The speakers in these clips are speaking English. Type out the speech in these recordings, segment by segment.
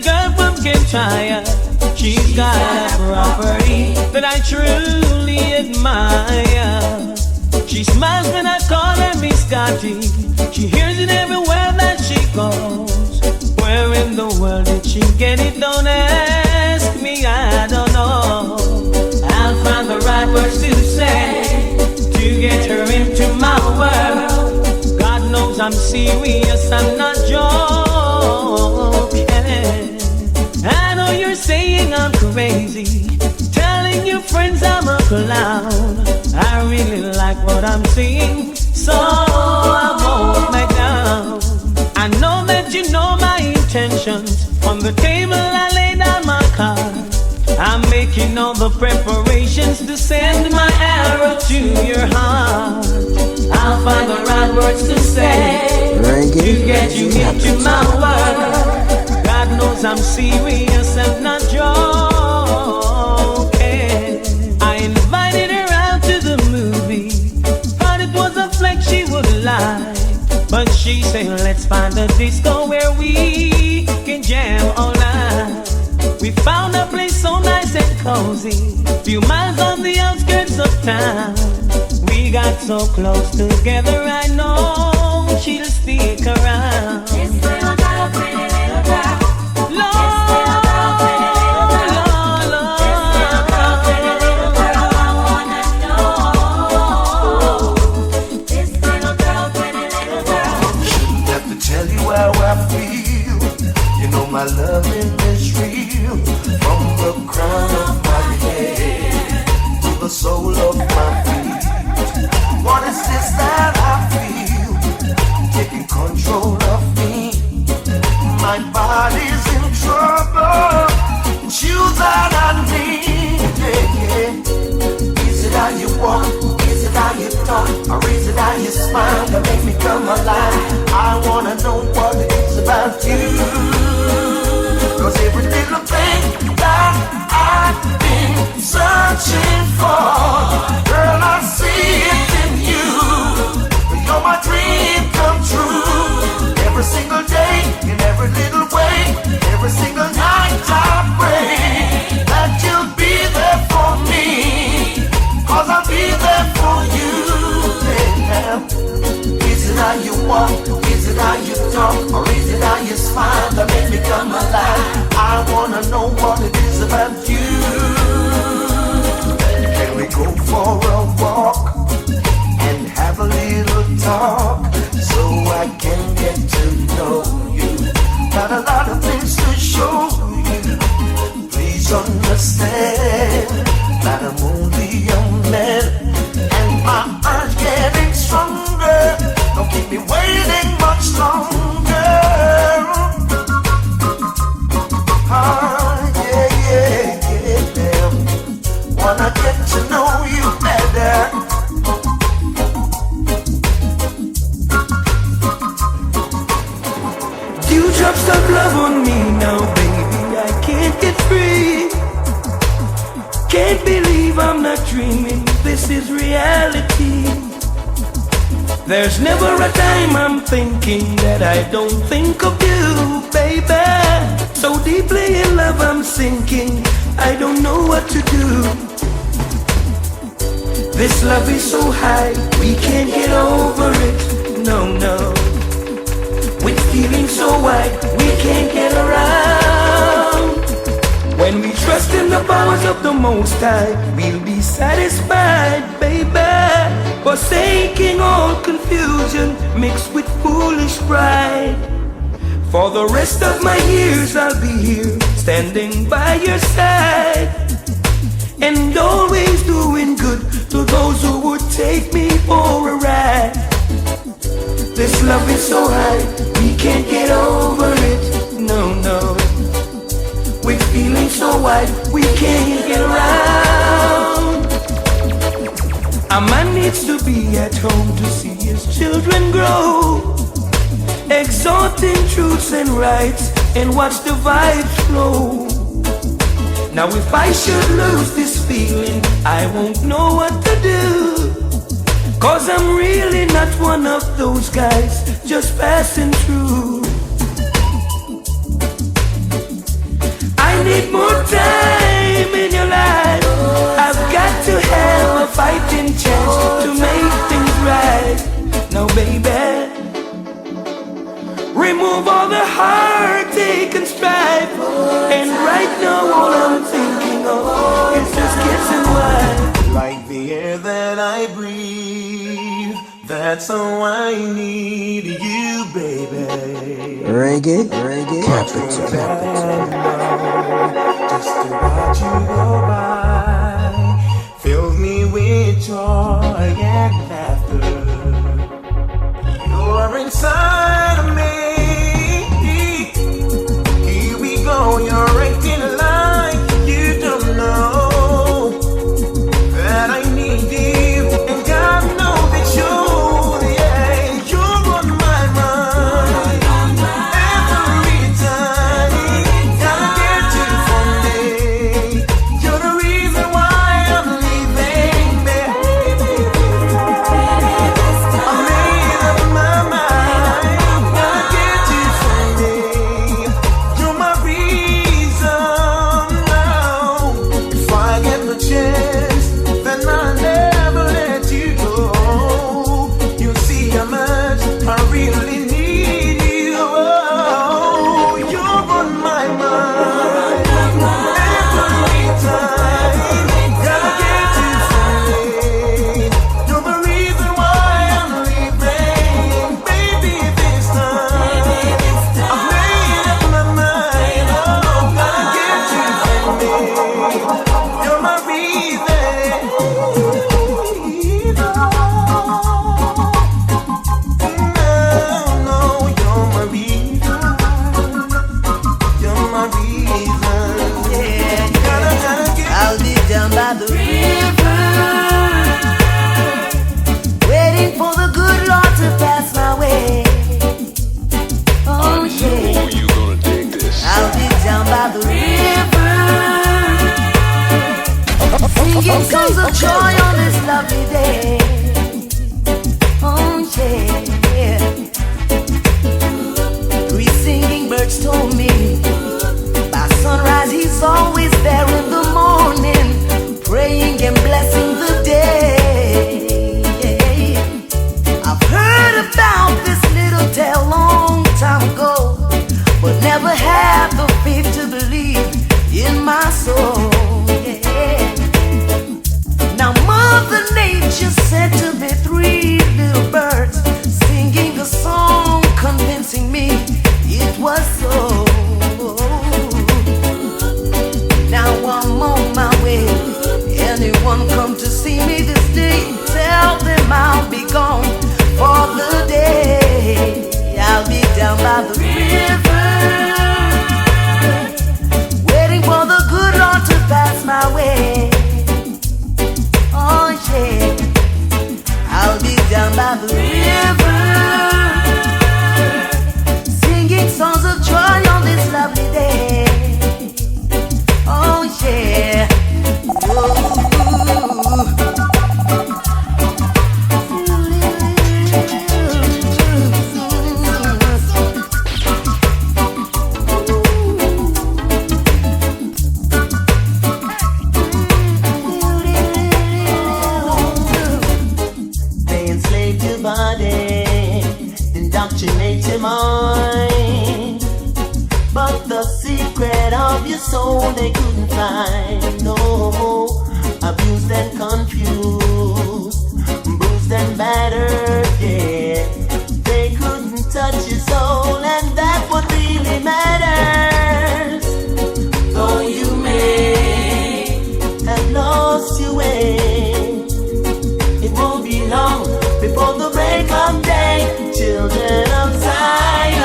girl from Kentucky. She's got a property that I truly admire. She smiles when I call her Miss Scotty. She hears it everywhere that she goes. Where in the world did she get it? Don't ask me, I don't know. I'll find the right words to say to get her into my world. God knows I'm serious, I'm not joking. I know you're saying I'm crazy, telling your friends I'm a clown. I really like what I'm seeing, so I won't back down. I know that you know my intentions. On the table I lay down my card. I'm making all the preparations to send my arrow to your heart. I'll find the right words to say to get you into my world. God knows I'm serious and not joking. I invited her out to the movie, thought it was a flick she would like, but she said let's find a disco where we can jam all night. We found a place so nice and cozy, few miles on the outskirts of town. We got so close together, I know she'll stick around. This little girl, pretty little girl. My loving is real, from the crown of my head to the sole of my feet. What is this that I feel, taking control of me? My body's in trouble, shoes that I need. Is it how you walk, is it how you talk, or is it how you smile that make me come alive? I wanna know what it is about you. Cause every little thing that I've been searching for, girl, I see it in you. You're my dream come true. Every single day, in every little way, every single night I pray that you'll be there for me. Cause I'll be there for you. Yeah. Is it how you walk? Is it how you talk? Or is it how you smile that make me come alive? I wanna know what it is about you. Can we go for a walk and have a little talk so I can get to know you? Got a lot of things to show you. Please understand that I'm only a man and my urge getting stronger. Don't keep me waiting much longer. Yeah. Wanna get to know you better. You drops of love on me now, baby. I can't get free. Can't believe I'm not dreaming. This is reality. There's never a time I'm thinking that I don't think of you, baby. So deeply in love I'm sinking, I don't know what to do. This love is so high, we can't get over it, no. With feelings so wide, we can't get around. When we trust in the powers of the Most High, we'll be satisfied, baby. Forsaking all confusion mixed with foolish pride. For the rest of my years I'll be here, standing by your side, and always doing good to those who would take me for a ride. This love is so high, we can't get over it, no. With feelings so wide, we can't get around. A man needs to be at home to see his children grow, exalting truths and rights and watch the vibes flow. Now if I should lose this feeling, I won't know what to do, cause I'm really not one of those guys just passing through. remove all the heartache and strife. And right now all I'm thinking of is just kissing wife. Like the air that I breathe, that's how I need you, baby. Reggae, capital. Just to watch you go by fills me with joy and laughter. You're inside of me. Here we go, you're acting like you don't know that I need you, and God knows that you're on my mind every time. Gotta get you from me. You're the reason why I'm leaving, baby. I made up my mind. Gotta get you from me. You're my reason now. If I get the chance, then I'll never let you go. You see how much I really need you. Oh, you're on my mind every time. Gotta get you from me. You're the reason why I'm leaving, baby. This time I've made up my mind. Oh, gotta get you from me. You're my reason. No, you're my reason. You're my reason. Gotta get. I'll be down by the river, waiting for the good Lord to pass my way. Oh yeah, You gonna dig this? I'll be down by the river, singing songs of joy on this lovely day. Oh yeah, three singing birds told me by sunrise he's always there in the morning, praying and blessing the day. I've heard about this little tale long time ago, but never had the faith to believe in my soul. Now Mother Nature said to me, three little birds singing a song, convincing me it was so. Now I'm on my way. Anyone come to see me this day, tell them I'll be gone for the day. I'll be down by the river, waiting for the good Lord to pass my way. Oh yeah, I'll be down by the river, singing songs of joy on this lovely day. Oh yeah. They enslaved your body, indoctrinate your mind, but the secret of your soul they couldn't find. No, abused and confused, bruised and battered, yeah. They couldn't touch your soul, and that's what really matters. Though you may have lost your way, it won't be long before the break of day, children of Zion.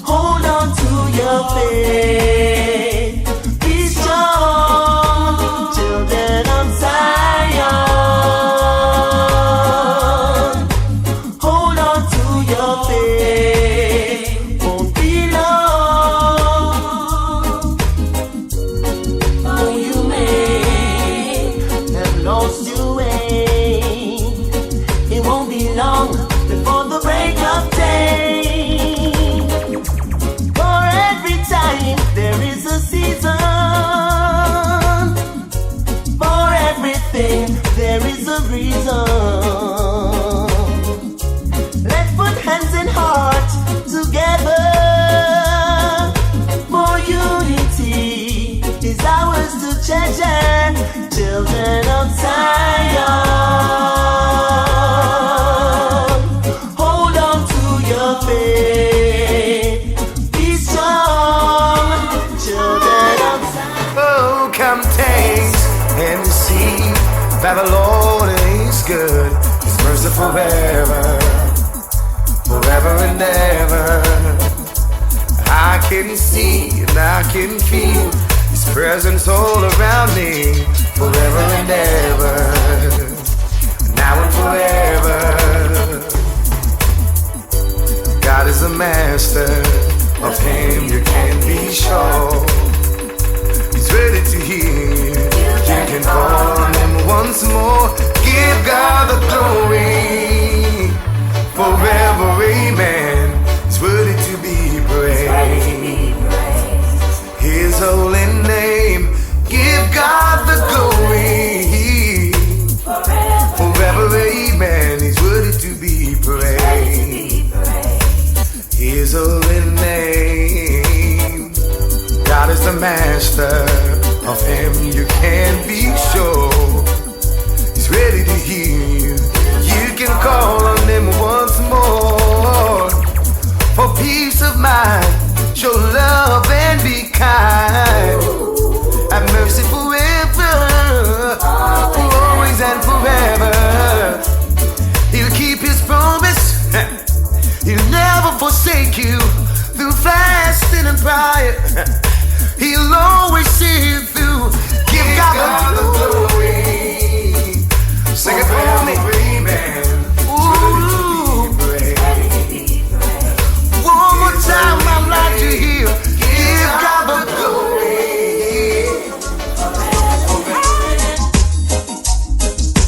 Hold on to your faith, be strong, children of Zion. children of Zion, hold on to your faith. Be strong, children of Zion. Oh, come taste and see that the Lord is good. His mercy forever, forever and ever. I can see and I can feel His presence all around me, forever and ever, now and forever. God is the master, of Him you can be sure. He's ready to hear you. You can call on Him once more. Give God the glory, forever, amen. He's worthy to be praised. His holy name, give God the glory, forever, amen. He's worthy to be praised. His holy name. God is the master, of Him you can be sure. He's ready to hear you. You can call on Him once more. For peace of mind, show love and be kind. Have mercy forever, always and forever. He'll keep His promise. He'll never forsake you. Through fasting and prayer, He'll always see you through. Give God the glory. Sing it for me. Ooh. One more time, I'd like to hear. Give God the glory.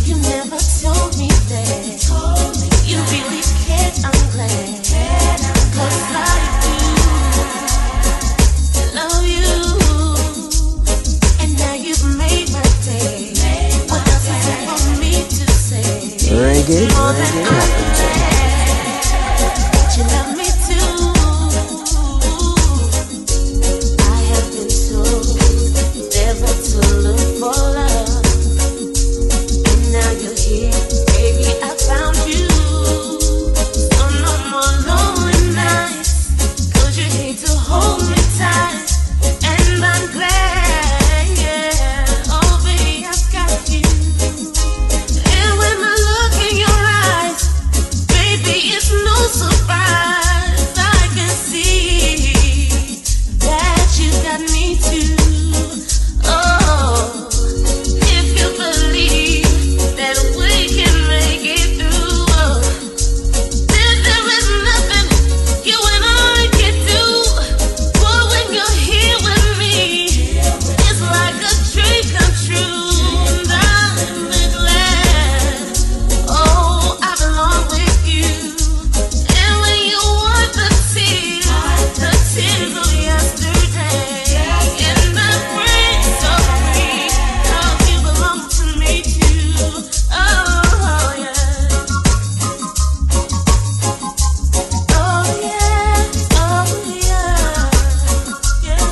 You never told me that. You really cared, I'm glad. 'Cause I do love you. And now you've made my day. What else is there for me to say? Reggae, More than I can say. That you love me too. I have been told never to look for love. And now you're here, baby, I found you. So no more lonely nights, 'cause you're here to hold me tight. And I'm glad, yeah, oh baby, I've got you. And when I look in your eyes, baby, it's no surprise. I can see that you got me too. Oh, if you believe that we can make it through, then there is nothing you and I can do. For when you're here with me, it's like a dream come true. And I'm glad, oh, I belong with you. And when you wipe the tears of yesterday, and I break so free, 'cause you belong to me too. Oh yeah, oh yeah, oh yeah, yeah.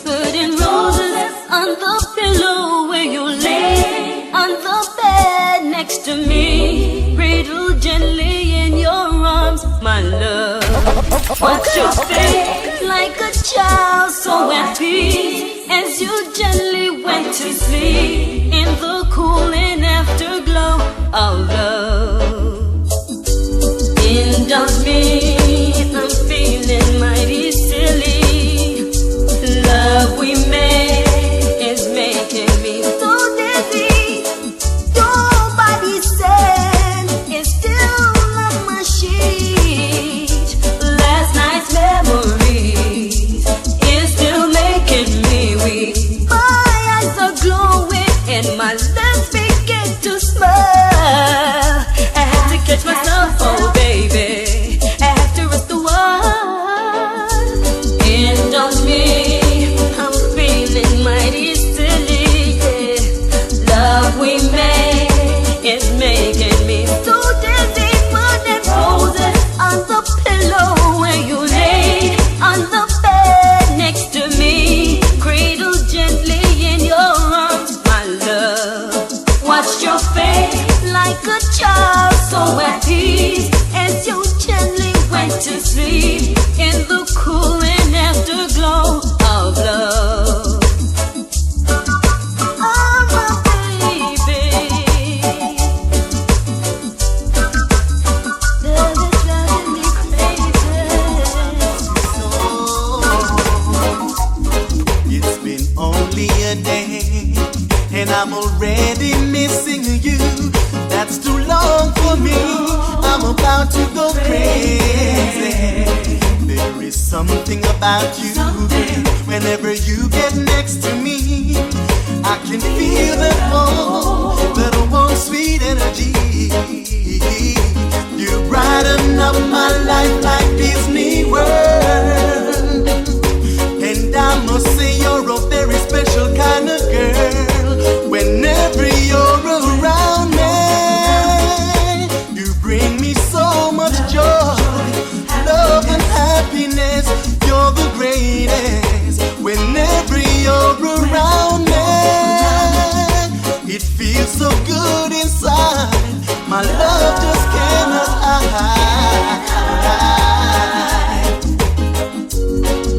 Putting roses on the pillow where you lay on the bed next to me. Cradle gently in your arms, my love. Watch your face like a child so at peace as you gently went to sleep in the cooling afterglow of love. Indulge me, I'm feeling mighty silly. Love we made is making me so dizzy. Nobody said it's still on my sheet. Last night's memories is still making me weak. My eyes are glowing and my lips begin to smile. I have to catch myself, oh baby. I have to rest the world. Indulge me, I'm feeling mighty silly, yeah. Love we made is making me so dizzy. Putting roses on the pillow watched your face like a child so at ease as you gently went to sleep in the cool and afterglow of love. Oh, my baby, love is driving me crazy. It's been only a day, and I'm already missing you. That's too long for me. I'm about to go crazy. There is something about you. Whenever you get next to me, I can feel that warm, sweet energy. You brighten up my life like Disney World. And I must say you're a very special kind of girl. Whenever you're around me, you bring me so much joy, love and happiness. You're the greatest. Whenever you're around me, it feels so good inside. My love just cannot hide.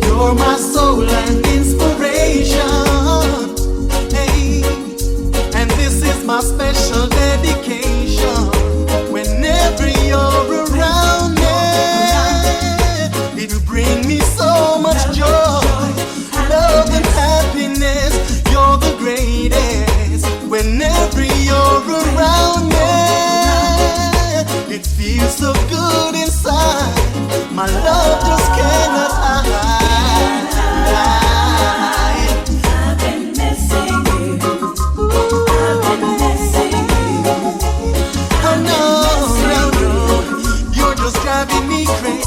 You're my soul and inspiration, hey, and this is my special dedication. Whenever you're around me, it will bring me so much joy, love and happiness. You're the greatest. Whenever you're around me, it feels so good inside. My love just cannot hide. I've been missing you. I've been missing you. Oh no, you're just driving me crazy.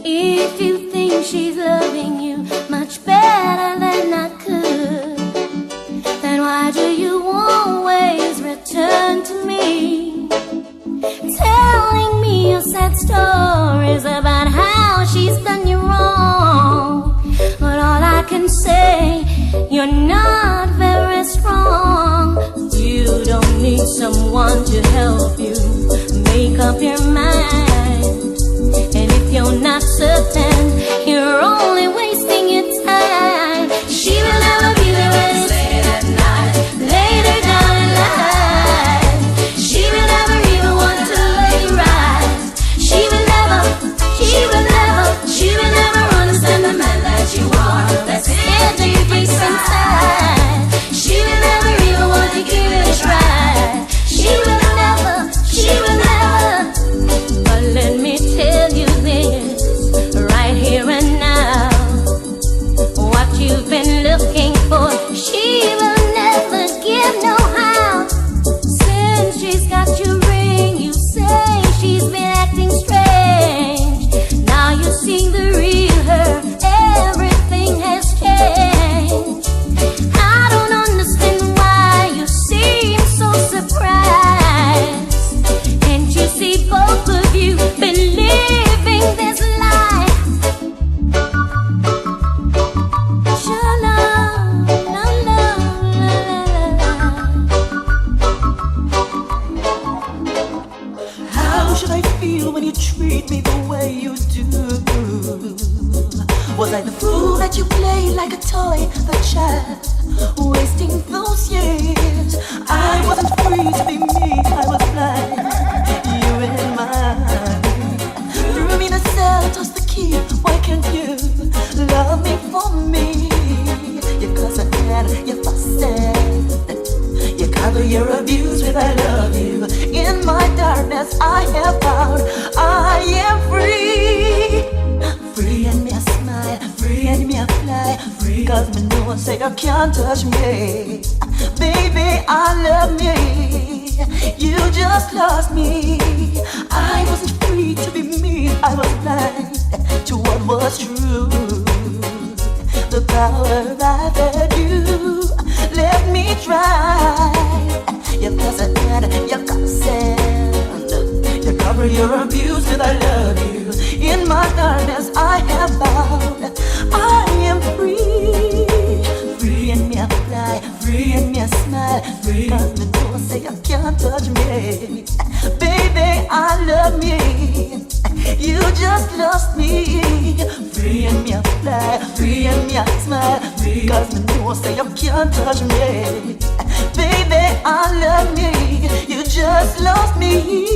If you think she's loving you much better than I could, then why do you always return to me, telling me your sad stories about how she's done you wrong? But all I can say, you're not very strong. You don't need someone to help you make up your mind. And if you're not certain, you're only wasting your time. She will never be there when it's late at night, later down in life. She will never even want to let you rise. She will never understand the man that you are, that's scared to your face inside. She will never even want to give it a try. She will never. But let me tell you this, right here and now, what you've been looking for, she will never give no how. Since she's got your ring, you say she's been acting strange. Now you see the real her, everything has changed. I don't understand why you seem so surprised. Can't you see both of you believing this lie? Shalom, la la la la. How should I feel when you treat me the way you do? Was I the fool that you played like a toy, the child, wasting those years? I wasn't free to be me, I was blind. You in mine, threw me in a cell, tossed the key. Why can't you love me for me? You cuss and you fuss and you cover your abuse with I love you. In my darkness I have found I am free. Free and me a smile, free and me a fly, free cause me know say you can't touch me. Baby, I love me, you just lost me. I wasn't free to be me, I was blind to what was true. The power I fed you, let me try. You pass it and you gossip, you cover your abuse with I love you. In my darkness I have found I am free. Free and me a fly, free and me a smile, free cause me say you can't touch me. Baby, I love me. You just lost me. Free and me a fly, free and me a smile. Because me know say you can't touch me. Baby, I love me. You just lost me.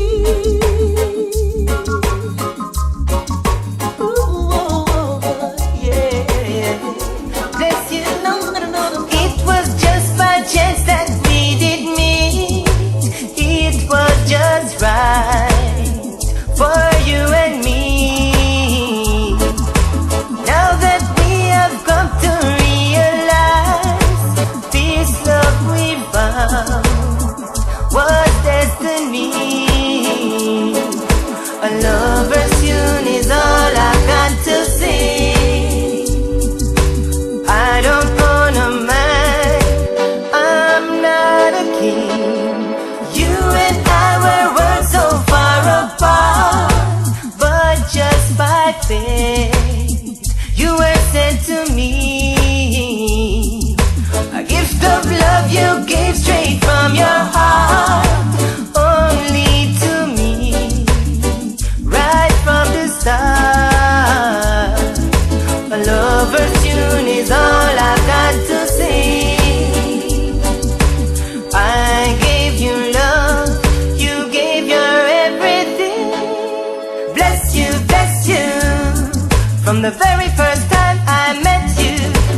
It was just by chance that we did meet. It was just right for you and me. Now that we have come to realize this love we found was destiny. A lover's tune is all I got to say. I don't own a man, I'm not a king. You and I were so far apart, but just by faith, you were sent to me. A gift of love you gave straight from your heart, only to me, right from the start. A lover's tune is all I got to say. I gave you love, you gave your everything. Bless you, from the very first time I met you.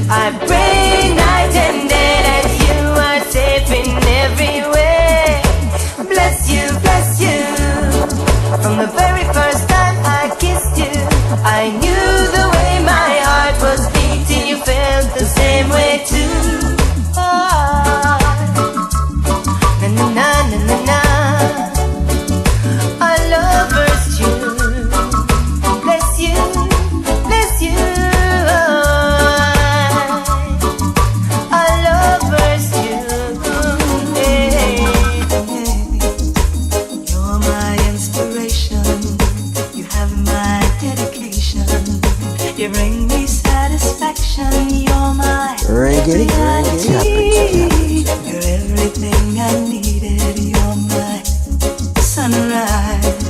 I pray night and day that you are safe in every way. Bless you, from the very first time I kissed you. I knew the way my heart was beating, you felt the same way too. Oh, na na na na na na. A lover's tune. Bless you, a lover's tune. Hey. You're my inspiration. You have my dedication. You bring me satisfaction. You're my Reggae reality. You're everything I needed. You're my sunrise.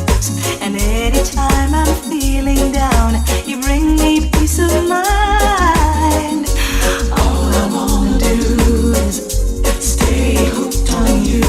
And anytime I'm feeling down, you bring me peace of mind. All I wanna do is stay hooked on you.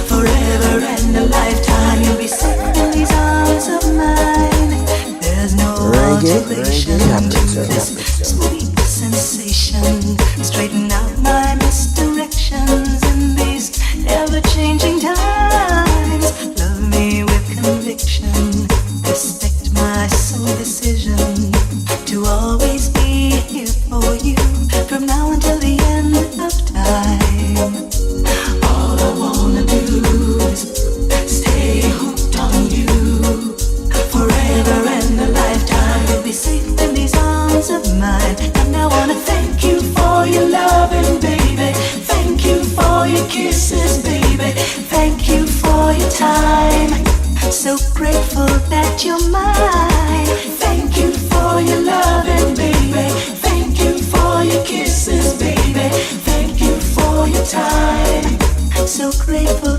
Forever and a lifetime, you'll be safe in these arms of mine. There's no alteration to this sweet sensation. Straighten out my misdirections in these ever-changing times. Love me with conviction. Respect my sole decision to always be here for you from now until the end of time. All I wanna do is stay hooked on you. Forever and a lifetime, you'll be safe in these arms of mine. And I wanna thank you for your loving, baby. Thank you for your kisses, baby. Thank you for your time. So grateful that you're mine. Thank you for your loving, baby. Thank you for your kisses, baby. Thank you for your time. So grateful